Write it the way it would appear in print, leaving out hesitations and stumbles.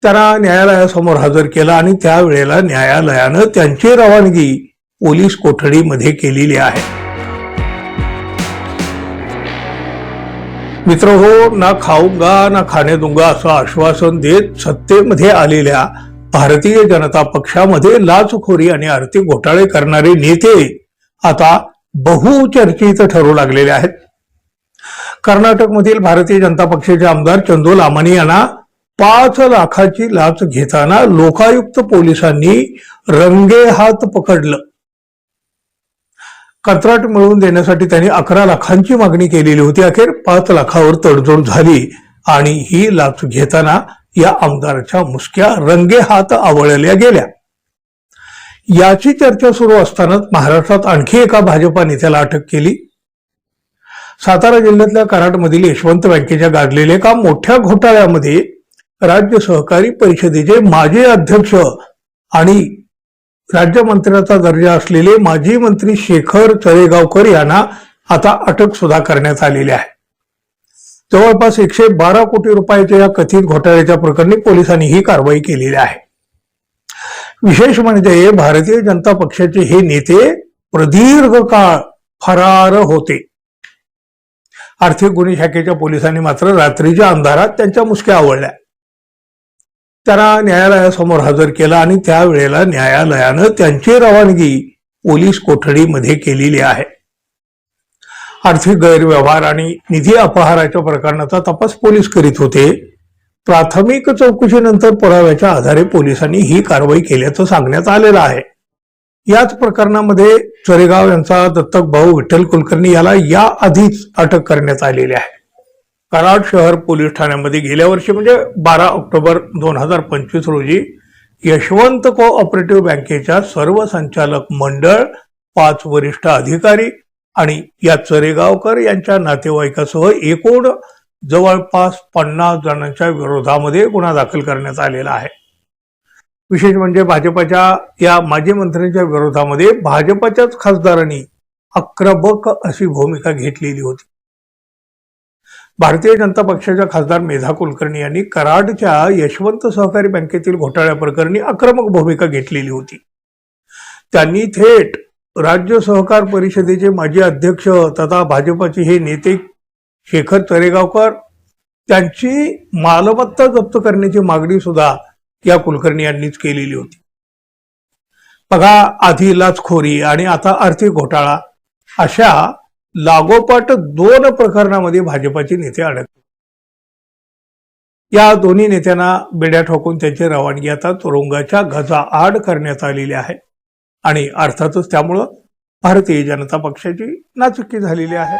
त्यांना न्यायालयासमोर हजर केलं आणि त्यावेळेला न्यायालयानं त्यांची रवानगी पोलीस कोठडीमध्ये केलेली आहे. मित्र हो, ना खाऊंगा ना खाने दूंगा असं आश्वासन देत सत्तेमध्ये आलेल्या भारतीय जनता पक्षामध्ये लाचखोरी आणि आर्थिक घोटाळे करणारे नेते आता बहुचर्चित ठरू लागलेले आहेत. कर्नाटकमधील भारतीय जनता पक्षाचे आमदार चंदू लामानी यांना 5 लाखाची लाच घेताना लोकायुक्त पोलिसांनी रंगेहात पकडलं. कंत्राट मिळवून देण्यासाठी त्यांनी 11 लाखांची मागणी केलेली होती. अखेर 5 लाखावर तडजोड झाली आणि ही लाच घेताना या आमदाराच्या मुसक्या रंगेहात आवळल्या गेल्या. याची चर्चा सुरू असतानाच महाराष्ट्रात आणखी एका भाजपा नेत्याला अटक केली. सातारा जिल्ह्यातल्या कराडमधील यशवंत बँकेच्या गाजलेल्या एका मोठ्या घोटाळ्यामध्ये राज्य सहकारी परिषदेचे माजी अध्यक्ष आणि राज्यमंत्र्याचा दर्जा असलेले माजी मंत्री शेखर चरेगावकर यांना आता अटक सुद्धा करण्यात आलेली आहे. जवळपास 112 कोटी रुपयाच्या या कथित घोटाळ्याच्या प्रकरणी पोलिसांनी ही कारवाई केलेली आहे. विशेष म्हणजे भारतीय जनता पक्षाचे हे नेते प्रदीर्घ काळ फरार होते. आर्थिक गुन्हे शाखेच्या पोलिसांनी मात्र रात्रीच्या अंधारात त्यांच्या मुसक्या आवळल्या. त्यांना न्यायालयासमोर हजर केलं आणि त्यावेळेला न्यायालयानं त्यांची रवानगी पोलीस कोठडीमध्ये केलेली आहे. आर्थिक गैरव्यवहार आणि निधी अपहाराच्या प्रकरणाचा तपास पोलीस करीत होते. प्राथमिक चौकशीनंतर पुराव्याच्या आधारे पोलिसांनी ही कारवाई केल्याचं सांगण्यात आलेलं आहे. याच प्रकरणामध्ये चरेगाव यांचा दत्तक भाऊ विठ्ठल कुलकर्णी याला याआधीच अटक करण्यात आलेली आहे. कराड शहर पोलीस ठाण्यामध्ये गेल्या वर्षी म्हणजे 12 ऑक्टोबर 2025 रोजी यशवंत कोऑपरेटिव्ह बँकेच्या सर्व संचालक मंडळ, 5 वरिष्ठ अधिकारी आणि या चरेगावकर यांच्या नातेवाईकासह एकूण जवळपास 50 जणांच्या विरोधामध्ये गुन्हा दाखल करण्यात आलेला आहे. विशेष म्हणजे भाजपच्या या माजी मंत्र्यांच्या विरोधामध्ये भाजपच्याच खासदारांनी आक्रमक अशी भूमिका घेतलेली होती. भारतीय जनता पक्षाच्या खासदार मेधा कुलकर्णी यांनी कराडच्या यशवंत सहकारी बँकेतील घोटाळ्याप्रकरणी आक्रमक भूमिका घेतलेली होती. त्यांनी थेट राज्य सहकार परिषदेचे माजी अध्यक्ष तथा भाजपचे हे नेते शेखर चरेगावकर त्यांची मालमत्ता जप्त करण्याची मागणी सुद्धा या कुलकर्णी यांनीच केलेली होती. बघा, आधी लाचखोरी आणि आता आर्थिक घोटाळा अशा लागोपाठ 2 प्रकरणामध्ये भाजपाचे नेते अडकले. या दोन्ही नेत्यांना बेड्या ठोकून त्यांची रवानगी आता तुरुंगाच्या गजाआड करण्यात आलेली आहे आणि अर्थातच त्यामुळं भारतीय जनता पक्षाची नाचक्की झालेली आहे.